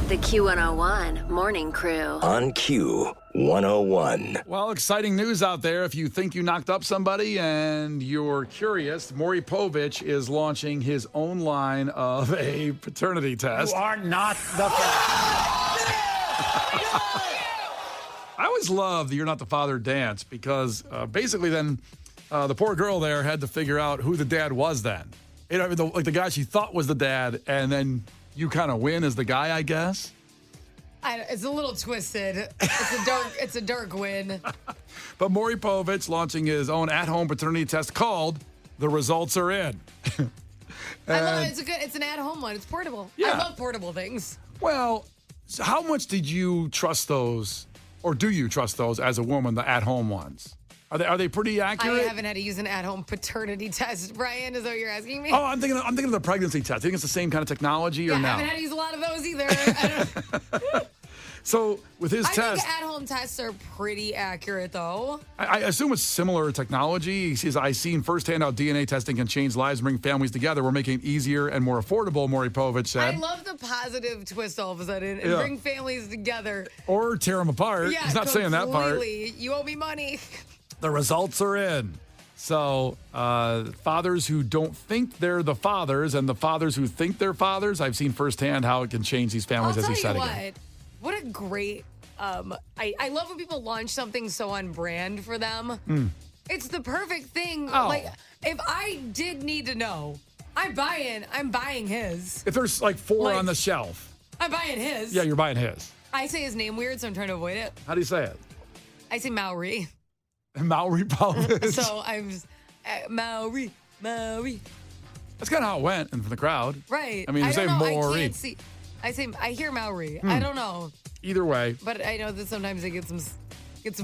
The Q101 Morning Crew. On Q101. Well, exciting news out there. If you think you knocked up somebody and you're curious, Maury Povich is launching his own line of a paternity test. You are not the father. I always love the You're Not the Father dance because basically then the poor girl there had to figure out who the dad was then. You know, the guy she thought was the dad, and then you kind of win as the guy, I guess. It's a little twisted. It's a dark win. But Maury Povich launching his own at-home paternity test called The Results Are In. I love it. It's an at-home one. It's portable. Yeah. I love portable things. Well, so how much did you trust those, or do you trust those as a woman, the at-home ones? Are they pretty accurate? I haven't had to use an at-home paternity test. Brian, is that what you're asking me? Oh, I'm thinking of the pregnancy test. I think it's the same kind of technology, or no? I haven't had to use a lot of those either. So with his test, I think at-home tests are pretty accurate, though. I assume it's similar technology. He says, I've seen firsthand how DNA testing can change lives and bring families together. We're making it easier and more affordable, Maury Povich said. I love the positive twist all of a sudden and bring families together. Or tear them apart. Yeah, he's not saying that part. completely. You owe me money. The results are in. So fathers who don't think they're the fathers and the fathers who think they're fathers, I've seen firsthand how it can change these families, as he said again. What a great, I love when people launch something so on brand for them. It's the perfect thing. Oh. Like, if I did need to know, I'm buying his. If there's like four on the shelf. I'm buying his. Yeah, you're buying his. I say his name weird, so I'm trying to avoid it. How do you say it? I say Maury. Maury Povich. So I'm just, Maury. That's kind of how it went in the crowd. Right. I mean, you say Maury. I can't see. I hear Maury. I don't know. Either way. But I know that sometimes they get some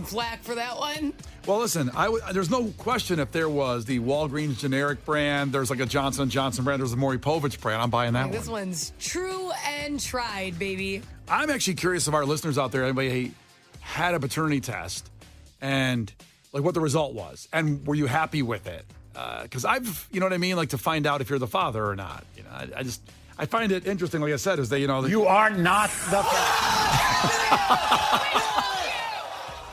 flack for that one. Well, listen, there's no question if there was the Walgreens generic brand, there's like a Johnson & Johnson brand, there's a Maury Povich brand. I'm buying that one. This one's true and tried, baby. I'm actually curious if our listeners out there, anybody had a paternity test and like what the result was. And were you happy with it? Because you know what I mean? Like to find out if you're the father or not. You know, I find it interesting, like I said, is that, you know. You are not the father.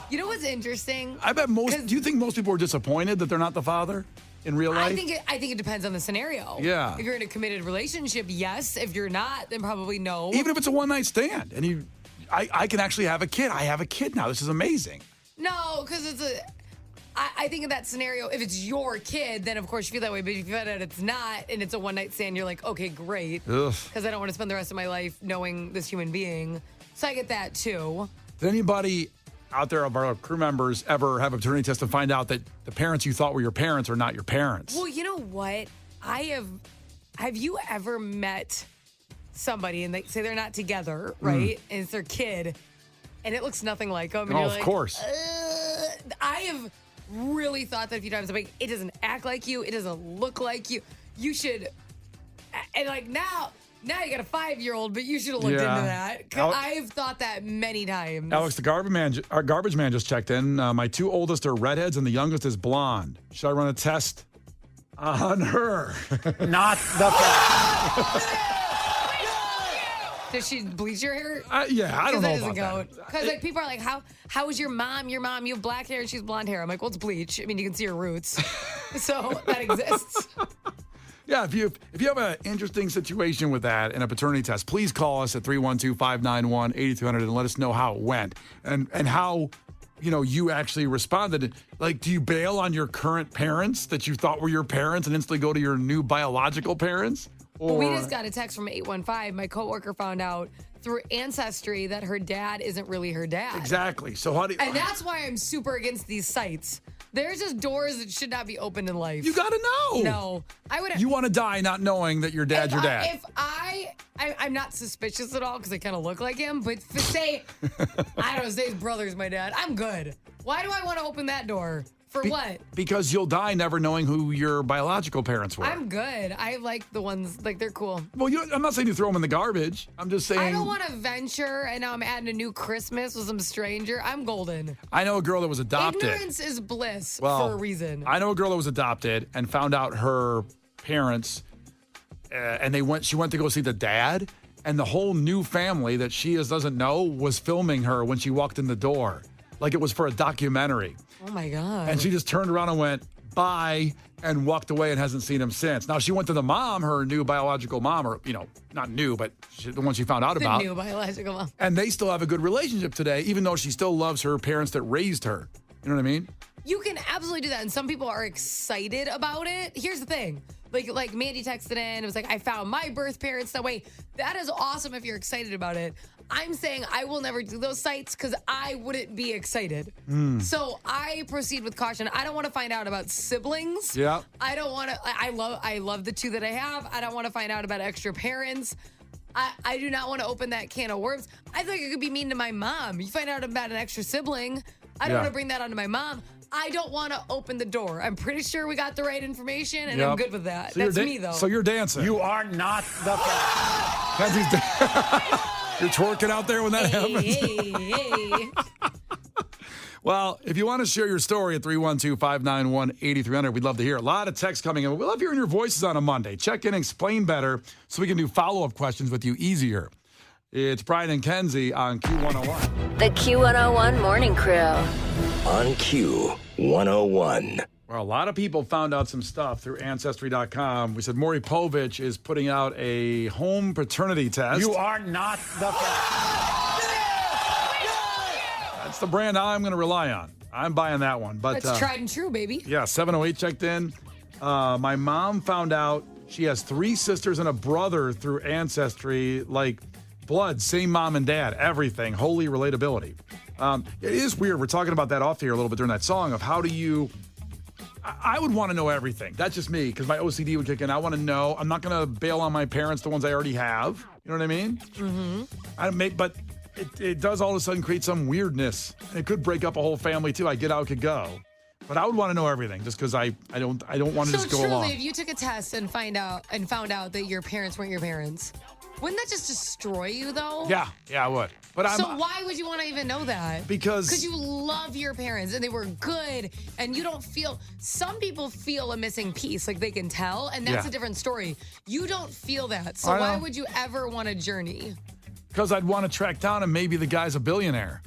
You know what's interesting? I bet do you think most people are disappointed that they're not the father in real life? I think it depends on the scenario. Yeah. If you're in a committed relationship, yes. If you're not, then probably no. Even if it's a one-night stand and I can actually have a kid. I have a kid now. This is amazing. No, because I think in that scenario, if it's your kid, then of course you feel that way. But if you find out it's not and it's a one-night stand, you're like, okay, great. Because I don't want to spend the rest of my life knowing this human being. So I get that too. Did anybody out there of our crew members ever have a paternity test and find out that the parents you thought were your parents are not your parents? Well, you know what? Have you ever met somebody and they say they're not together, right? And it's their kid and it looks nothing like them. And Oh, you're of like, course. I have really thought that a few times. I'm like, it doesn't act like you. It doesn't look like you. You should, and like now you got a 5-year-old, but you should have looked into that. I've thought that many times. Alex, the garbage man just checked in. My 2 oldest are redheads and the youngest is blonde. Should I run a test on her? Not the father. Does she bleach your hair? Yeah, I don't know about that. Because like people are like, how is your mom? Your mom, you have black hair and she's blonde hair. I'm like, well, it's bleach. I mean, you can see her roots. So that exists. Yeah, if you have an interesting situation with that in a paternity test, please call us at 312-591-8200 and let us know how it went and how, you know, you actually responded. Like, do you bail on your current parents that you thought were your parents and instantly go to your new biological parents? Well, we just got a text from 815. My coworker found out through Ancestry that her dad isn't really her dad. Exactly. So how do you... And that's why I'm super against these sites. There's just doors that should not be opened in life. You got to know. No. You want to die not knowing that your dad's your dad. If I'm not suspicious at all because I kind of look like him, but say his brother's my dad, I'm good. Why do I want to open that door? For what? Because you'll die never knowing who your biological parents were. I'm good. I like the ones, like, they're cool. Well, I'm not saying you throw them in the garbage. I'm just saying. I don't want to venture, and now I'm adding a new Christmas with some stranger. I'm golden. I know a girl that was adopted. Ignorance is bliss for a reason. I know a girl that was adopted and found out her parents, and she went to go see the dad. and the whole new family that she doesn't know was filming her when she walked in the door. Like it was for a documentary. Oh, my God. And she just turned around and went, bye, and walked away and hasn't seen him since. Now, she went to the mom, her new biological mom, or, not new, but the one she found out about. The new biological mom. And they still have a good relationship today, even though she still loves her parents that raised her. You know what I mean? You can absolutely do that. And some people are excited about it. Here's the thing. Like Mandy texted in. It was like, I found my birth parents that way. That is awesome if you're excited about it. I'm saying I will never do those sites because I wouldn't be excited. So I proceed with caution. I don't want to find out about siblings. Yeah. I don't want to. I love the two that I have. I don't want to find out about extra parents. I do not want to open that can of worms. I think it could be mean to my mom. You find out about an extra sibling. I don't want to bring that onto my mom. I don't want to open the door. I'm pretty sure we got the right information, and I'm good with that. So That's me, though. So you're dancing. You are not the fan. Kenzie's You're twerking out there when that happens. Hey. Well, if you want to share your story at 312-591-8300, we'd love to hear it. A lot of texts coming in. We love hearing your voices on a Monday. Check in, explain better, so we can do follow-up questions with you easier. It's Brian and Kenzie on Q101. The Q101 Morning Crew. On Q101. Well, a lot of people found out some stuff through Ancestry.com. We said Maury Povich is putting out a home paternity test. You are not the fan. That's the brand I'm going to rely on. I'm buying that one. But That's tried and true, baby. Yeah, 708 checked in. My mom found out she has 3 sisters and a brother through Ancestry, like blood, same mom and dad, everything, holy relatability. It is weird. We're talking about that off here a little bit during that song of how do you... I would want to know everything. That's just me, because my OCD would kick in. I want to know. I'm not going to bail on my parents, the ones I already have. You know what I mean? Mm-hmm. But it does all of a sudden create some weirdness. It could break up a whole family, too. I get out, could go. But I would want to know everything, just because I don't want to just go along. So truly, if you took a test and found out that your parents weren't your parents, wouldn't that just destroy you, though? Yeah, I would. But so why would you want to even know that? Because you love your parents and they were good, and you don't feel. Some people feel a missing piece, like they can tell, and that's a different story. You don't feel that, so why would you ever want to journey? Because I'd want to track down, and maybe the guy's a billionaire.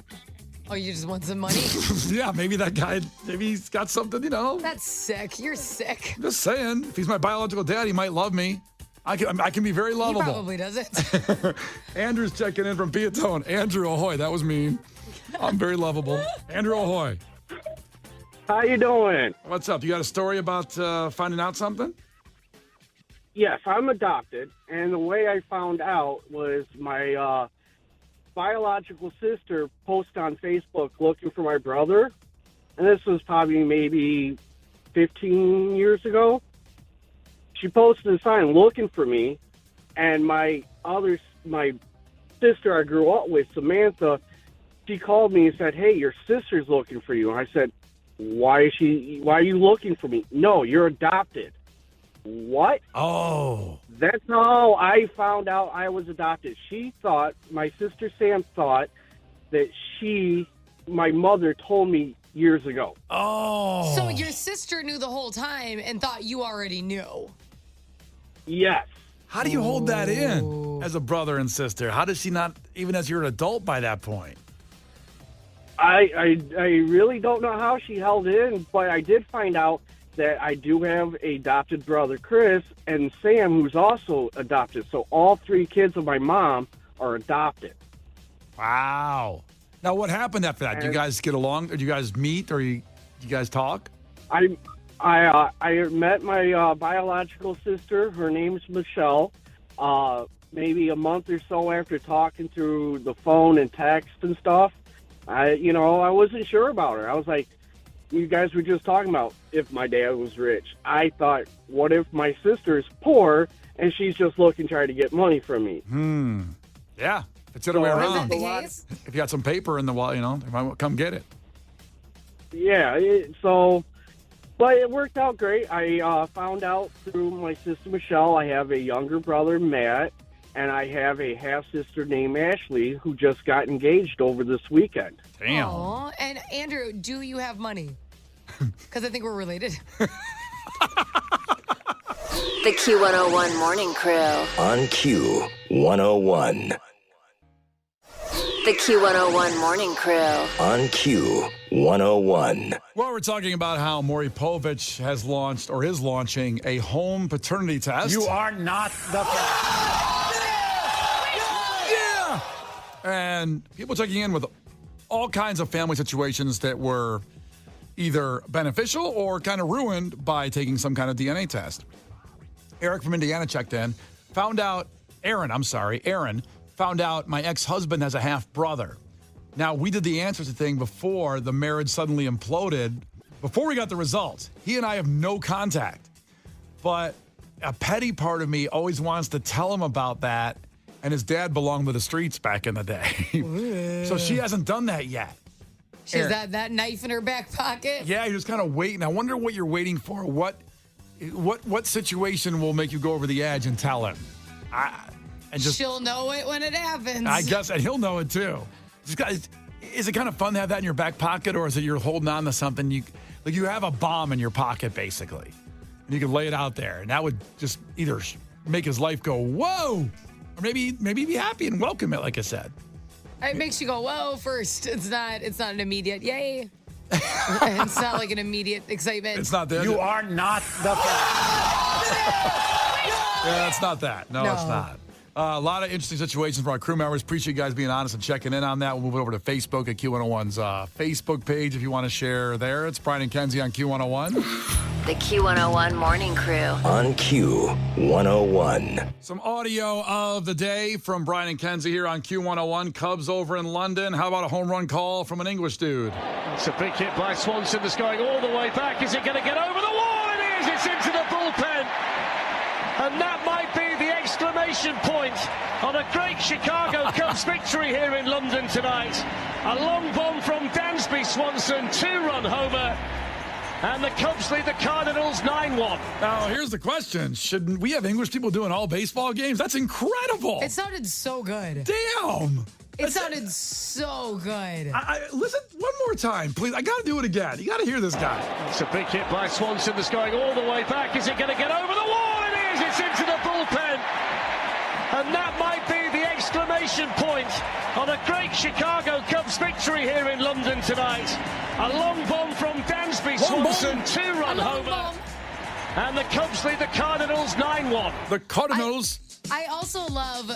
Oh, you just want some money? Yeah, maybe that guy, maybe he's got something, That's sick. You're sick. I'm just saying, if he's my biological dad, he might love me. I can be very lovable. He probably doesn't. Andrew's checking in from Piatone. Andrew, ahoy. That was mean. I'm very lovable. Andrew, ahoy. How you doing? What's up? You got a story about finding out something? Yes, I'm adopted, and the way I found out was my biological sister posted on Facebook looking for my brother, and this was probably maybe 15 years ago. She posted a sign looking for me, and my sister I grew up with, Samantha, she called me and said, "Hey, your sister's looking for you." And I said, Why are you looking for me?" "No, you're adopted." "What?" Oh. That's how I found out I was adopted. My sister Sam thought that my mother told me years ago. Oh. So your sister knew the whole time and thought you already knew. Yes. How do you hold that in as a brother and sister? How does she not, even as you're an adult by that point? I really don't know how she held it in, but I did find out that I do have a adopted brother, Chris, and Sam, who's also adopted. So all 3 kids of my mom are adopted. Wow. Now, what happened after that? Do you guys get along? Or do you guys meet? Or you guys talk? I met my biological sister. Her name's Michelle. Maybe a month or so after talking through the phone and text and stuff, I wasn't sure about her. I was like, you guys were just talking about if my dad was rich. I thought, what if my sister's poor and she's just trying to get money from me? Yeah. It's the other way around. Is that the case? If you got some paper in the wall, they might come get it. Yeah. But it worked out great. I found out through my sister Michelle I have a younger brother, Matt, and I have a half-sister named Ashley who just got engaged over this weekend. Damn. Aw. And Andrew, do you have money? Because I think we're related. The Q101 Morning Crew. On Q101. The Q101 Morning Crew. On Q101. Well, we're talking about how Maury Povich has launched or is launching a home paternity test. You are not the Yeah! And people checking in with all kinds of family situations that were either beneficial or kind of ruined by taking some kind of DNA test. Eric from Indiana checked in, Aaron found out my ex-husband has a half-brother. Now, we did the answers thing before the marriage suddenly imploded, before we got the results. He and I have no contact. But a petty part of me always wants to tell him about that, and his dad belonged to the streets back in the day. So she hasn't done that yet. She has that knife in her back pocket. Yeah, you're just kind of waiting. I wonder what you're waiting for. What situation will make you go over the edge and tell him? She'll know it when it happens. I guess, and he'll know it too. Is it kind of fun to have that in your back pocket, or is it you're holding on to something? You have a bomb in your pocket, basically, and you can lay it out there, and that would just either make his life go whoa, or maybe be happy and welcome it, like I said. It makes you go whoa first. It's not an immediate yay. It's not like an immediate excitement. It's not there. You are not the Yeah, it's not that. No, it's not. A lot of interesting situations for our crew members. Appreciate you guys being honest and checking in on that. We'll move over to Facebook at Q101's Facebook page if you want to share there. It's Brian and Kenzie on Q101. The Q101 Morning Crew. On Q101. Some audio of the day from Brian and Kenzie here on Q101. Cubs over in London. How about a home run call from an English dude? It's a big hit by Swanson that's going all the way back. Is it going to get over the wall? It is. It's into the bullpen. And that might be the exclamation point on a great Chicago Cubs victory here in London tonight. A long bomb from Dansby Swanson, 2-run homer. And the Cubs lead the Cardinals 9-1. Now, here's the question. Shouldn't we have English people doing all baseball games? That's incredible. It sounded so good. Damn. It sounded so good. Listen one more time, please. I got to do it again. You got to hear this guy. It's a big hit by Swanson that's going all the way back. Is it going to get over the wall? It is. It's into the bullpen. And that might be the exclamation point on a great Chicago Cubs victory here in London tonight. A long bomb from Dansby Swanson, 2-run homer. And the Cubs lead the Cardinals 9-1. The Cardinals. I also love,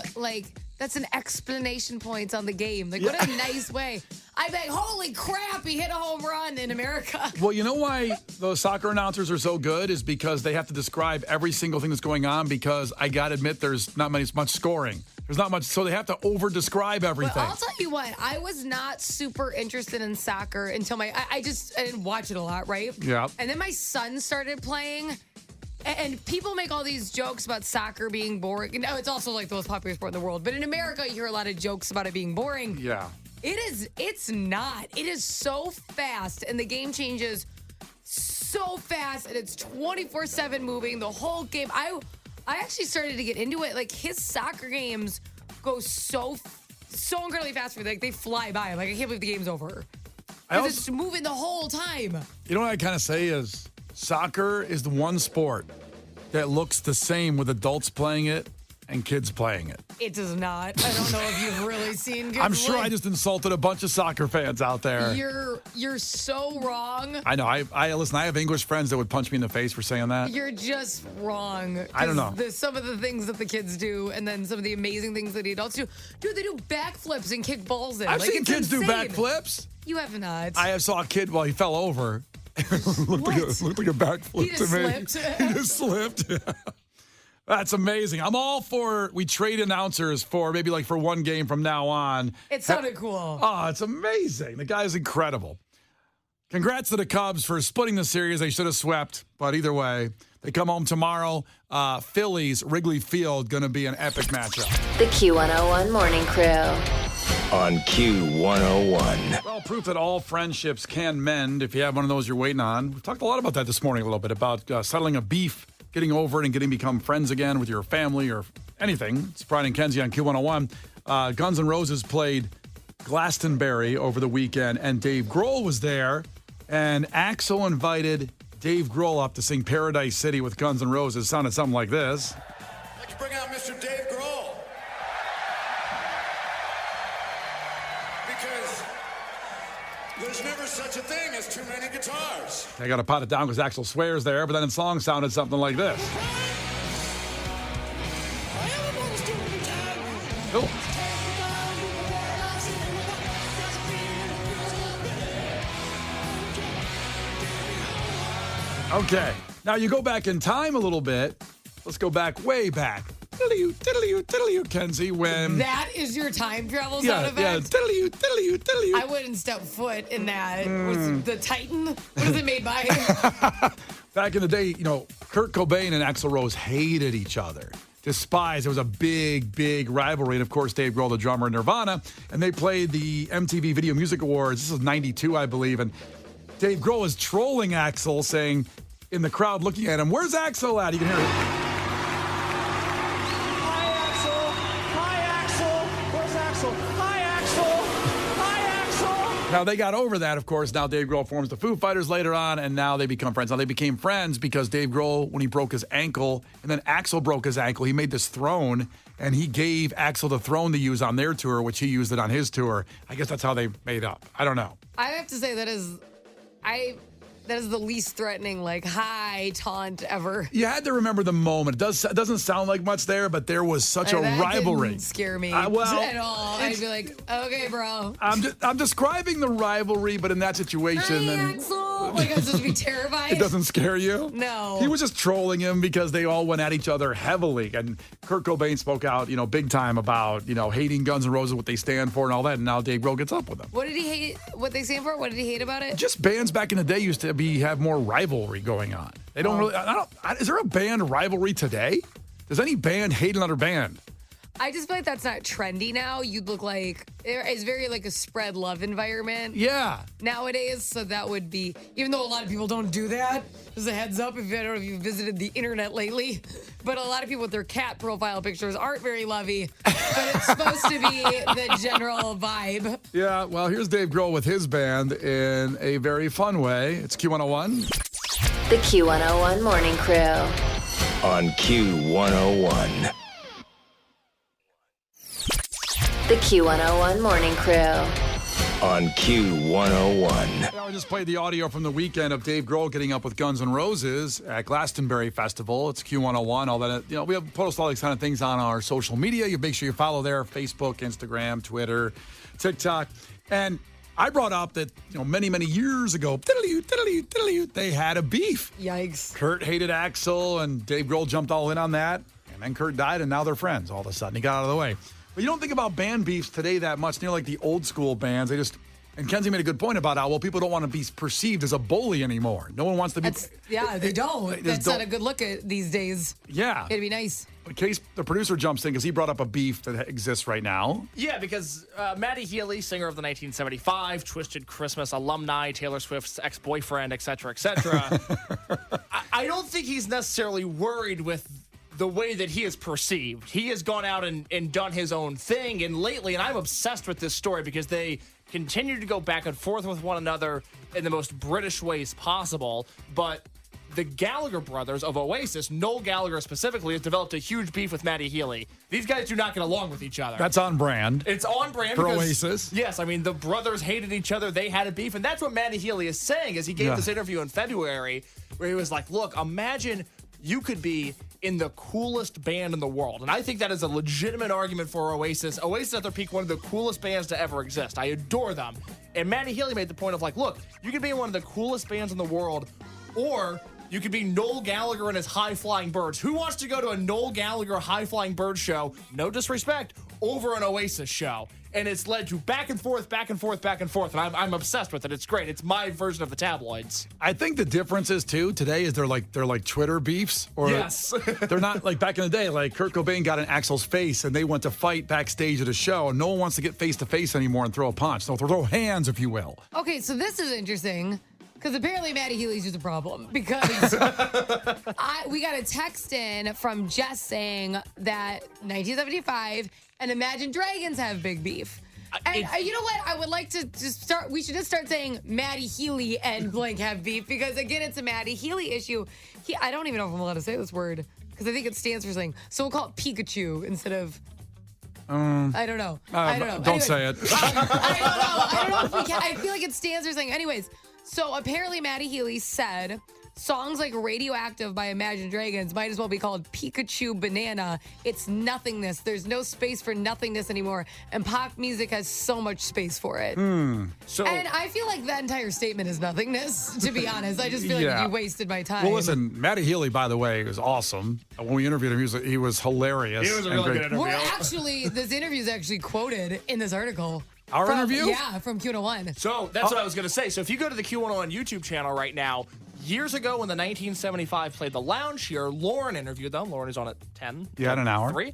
that's an explanation point on the game. What a nice way. I'm like, holy crap, he hit a home run in America. Well, you know why those soccer announcers are so good is because they have to describe every single thing that's going on, because I got to admit there's not much scoring. There's not much, so they have to over-describe everything. Well, I'll tell you what, I was not super interested in soccer until I didn't watch it a lot, right? Yeah. And then my son started playing. And people make all these jokes about soccer being boring. No, it's also like the most popular sport in the world. But in America, you hear a lot of jokes about it being boring. Yeah. It's not. It is so fast. And the game changes so fast. And it's 24/7 moving the whole game. I actually started to get into it. His soccer games go so incredibly fast for me. They fly by. I can't believe the game's over. It's moving the whole time. You know what I kind of say is, soccer is the one sport that looks the same with adults playing it and kids playing it. It does not. I don't know if you've really seen kids I'm sure I just insulted a bunch of soccer fans out there. You're so wrong. I know. I listen, I have English friends that would punch me in the face for saying that. You're just wrong. I don't know. Some of the things that the kids do, and then some of the amazing things that the adults do. Dude, they do backflips and kick balls in. I've seen kids do insane. backflips. You have not. I saw a kid while he fell over. looked like a backflip He just to me. slipped. He just slipped. That's amazing. I'm all for, we trade announcers for maybe for one game from now on. It sounded cool. Oh, it's amazing. The guy's incredible. Congrats to the Cubs for splitting the series. They should have swept, but either way, they come home tomorrow. Phillies, Wrigley Field, going to be an epic matchup. The Q101 Morning Crew. On Q101. Well, proof that all friendships can mend if you have one of those you're waiting on. We've talked a lot about that this morning, a little bit, about settling a beef, getting over it, and become friends again with your family or anything. It's Brian and Kenzie on Q101. Guns N' Roses played Glastonbury over the weekend, and Dave Grohl was there, and Axl invited Dave Grohl up to sing Paradise City with Guns N' Roses. Sounded something like this. I'd like to bring out Mr. Dave Grohl. Because there's never such a thing as too many guitars. I got to pot it down because Axl swears there, but then the song sounded something like this. Oh. Okay. Now you go back in time a little bit. Let's go back, way back. Tiddly-oo, Kenzie, when... That is your time travel sound effect? Yeah, tiddly-oo. I wouldn't step foot in that. Was the Titan? What is it made by? Back in the day, Kurt Cobain and Axl Rose hated each other. Despised. It was a big rivalry. And, of course, Dave Grohl, the drummer in Nirvana, and they played the MTV Video Music Awards. This was 92, I believe, and Dave Grohl is trolling Axl, saying, in the crowd looking at him, where's Axl at? You can hear it. Now, they got over that, of course. Now Dave Grohl forms the Foo Fighters later on, and now they become friends. Now, they became friends because Dave Grohl, when he broke his ankle, and then Axl broke his ankle, he made this throne, and he gave Axl the throne to use on their tour, which he used it on his tour. I guess that's how they made up. I don't know. I have to say that is the least threatening, high taunt ever. You had to remember the moment. It doesn't sound like much there, but there was such a rivalry. Didn't scare me well, at all. I'd be like, okay, bro. I'm describing the rivalry, but in that situation, Axl. I'm supposed to be terrified. It doesn't scare you? No. He was just trolling him because they all went at each other heavily, and Kurt Cobain spoke out, big time about, hating Guns N' Roses, what they stand for, and all that. And now Dave Grohl gets up with them. What did he hate? What they stand for? What did he hate about it? Just bands back in the day used to have more rivalry going on. They don't really. Is there a band rivalry today? Does any band hate another band? I just feel like that's not trendy now. You'd look like it's very a spread love environment. Yeah. Nowadays, so that would be, even though a lot of people don't do that. Just a heads up, I don't know if you've visited the internet lately, but a lot of people with their cat profile pictures aren't very lovey. But it's supposed to be the general vibe. Yeah. Well, here's Dave Grohl with his band in a very fun way. It's Q101. The Q101 Morning Crew. On Q101. The Q101 Morning Crew. On Q101. I just played the audio from the weekend of Dave Grohl getting up with Guns N' Roses at Glastonbury Festival. It's Q101. All that, we have post all these kind of things on our social media. You make sure you follow there: Facebook, Instagram, Twitter, TikTok. And I brought up that many years ago, they had a beef. Yikes! Kurt hated Axl, and Dave Grohl jumped all in on that. And then Kurt died, and now they're friends. All of a sudden, he got out of the way. But you don't think about band beefs today that much. Like the old school bands, and Kenzie made a good point about how, people don't want to be perceived as a bully anymore. No one wants to be. They don't. That's not a good look at these days. Yeah. It'd be nice. In case the producer jumps in because he brought up a beef that exists right now. Yeah, because Matty Healy, singer of the 1975 Twisted Christmas alumni, Taylor Swift's ex-boyfriend, etc., I don't think he's necessarily worried with the way that he is perceived. He has gone out and done his own thing, and lately, and I'm obsessed with this story because they continue to go back and forth with one another in the most British ways possible, but the Gallagher brothers of Oasis, Noel Gallagher specifically, has developed a huge beef with Matty Healy. These guys do not get along with each other. That's on brand. It's on brand for because, Oasis. Yes, the brothers hated each other. They had a beef, and that's what Matty Healy is saying as he gave this interview in February where he was like, look, imagine you could be in the coolest band in the world. And I think that is a legitimate argument for Oasis. Oasis at their peak, one of the coolest bands to ever exist. I adore them. And Matty Healy made the point of look, you could be in one of the coolest bands in the world, or you could be Noel Gallagher and his High Flying Birds. Who wants to go to a Noel Gallagher High Flying Bird show, no disrespect, over an Oasis show? And it's led to back and forth. And I'm obsessed with it. It's great. It's my version of the tabloids. I think the difference is, too, today is they're like Twitter beefs. Or yes. They're not like back in the day, Kurt Cobain got in Axl's face and they went to fight backstage at a show, and no one wants to get face-to-face anymore and throw a punch. They'll throw hands, if you will. Okay, so this is interesting. Because apparently Matty Healy's just a problem. Because we got a text in from Jess saying that 1975 and Imagine Dragons have big beef. And you know what? I would like to just start. We should just start saying Matty Healy and blank have beef because again, it's a Matty Healy issue. I don't even know if I'm allowed to say this word because I think it stands for something. So we'll call it Pikachu instead of. I don't know. I don't know. Don't say it. I don't know if we can. I feel like it stands for something. Anyways, so apparently Matty Healy said songs like Radioactive by Imagine Dragons might as well be called Pikachu Banana. It's nothingness. There's no space for nothingness anymore. And pop music has so much space for it. And I feel like that entire statement is nothingness, to be honest. I just feel like you wasted my time. Well, listen, Matty Healy, by the way, was awesome. When we interviewed him, he was hilarious. He was a really good interview. This interview is actually quoted in this article. Our interview? Yeah, from Q101. So that's what I was going to say. So if you go to the Q101 YouTube channel right now, years ago when the 1975 played the Lounge here, Lauren interviewed them. Lauren is on at 10. You had an hour. 3.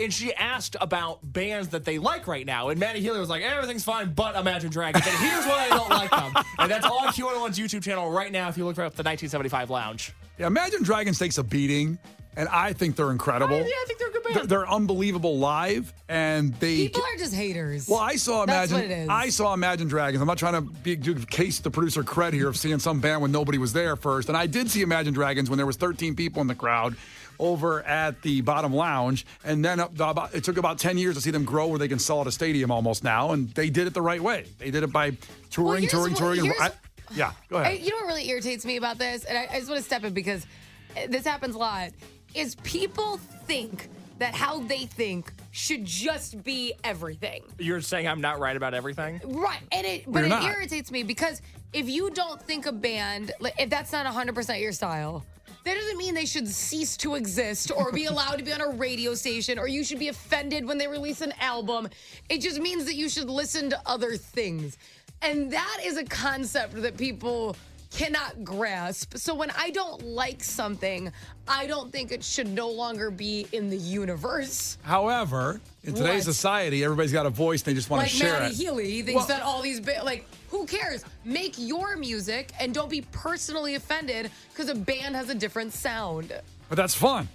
And she asked about bands that they like right now. And Matty Healy was like, everything's fine but Imagine Dragons. And here's why I don't like them. And that's on Q101's YouTube channel right now if you look for the 1975 Lounge. Yeah, Imagine Dragons takes a beating, and I think they're incredible. I think they're a good band. They're unbelievable live, and People are just haters. Well, I saw That's Imagine. what it is. I saw Imagine Dragons. I'm not trying to give case the producer cred here of seeing some band when nobody was there first, and I did see Imagine Dragons when there was 13 people in the crowd over at the Bottom Lounge, and then it took about 10 years to see them grow where they can sell at a stadium almost now, and they did it the right way. They did it by touring. Yeah, go ahead. You know what really irritates me about this, and I just want to step in because this happens a lot, is people think that how they think should just be everything. You're saying I'm not right about everything? Right. But it irritates me because if you don't think a band, if that's not 100% your style, that doesn't mean they should cease to exist or be allowed to be on a radio station or you should be offended when they release an album. It just means that you should listen to other things. And that is a concept that people cannot grasp. So when I don't like something, I don't think it should no longer be in the universe. However, in today's society, everybody's got a voice. They just want to share Matty it. Healy thinks that all these who cares? Make your music and don't be personally offended because a band has a different sound. But that's fun.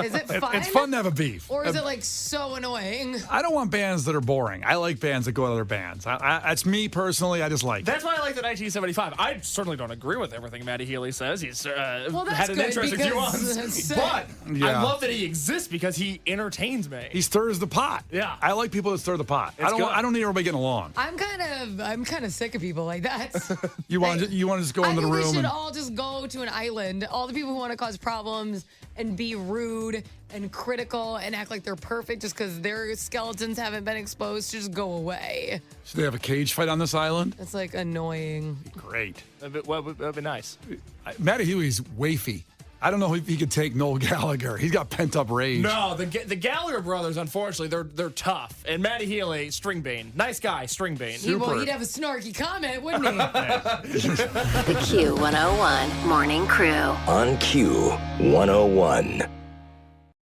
Is it fun? It's fun to have a beef. Or is it so annoying? I don't want bands that are boring. I like bands that go to other bands. That's me personally. I just like That's why I like the 1975. I certainly don't agree with everything Matty Healy says. He's had an interesting view on. But I love that he exists because he entertains me. He stirs the pot. Yeah. I like people that stir the pot. I don't need everybody getting along. I'm kind of sick of people like that. You want to just go into the room? We should all just go to an island. All the people who want to cause problems and be rude and critical and act like they're perfect just because their skeletons haven't been exposed, just go away. Should they have a cage fight on this island? It's annoying. Great. That'd be nice. Matty Healy's wafy. I don't know if he could take Noel Gallagher. He's got pent up rage. No, the Gallagher brothers, unfortunately, they're tough. And Matty Healy, string bean, nice guy, string bean. He'd have a snarky comment, wouldn't he? The Q101 Morning Crew on Q101.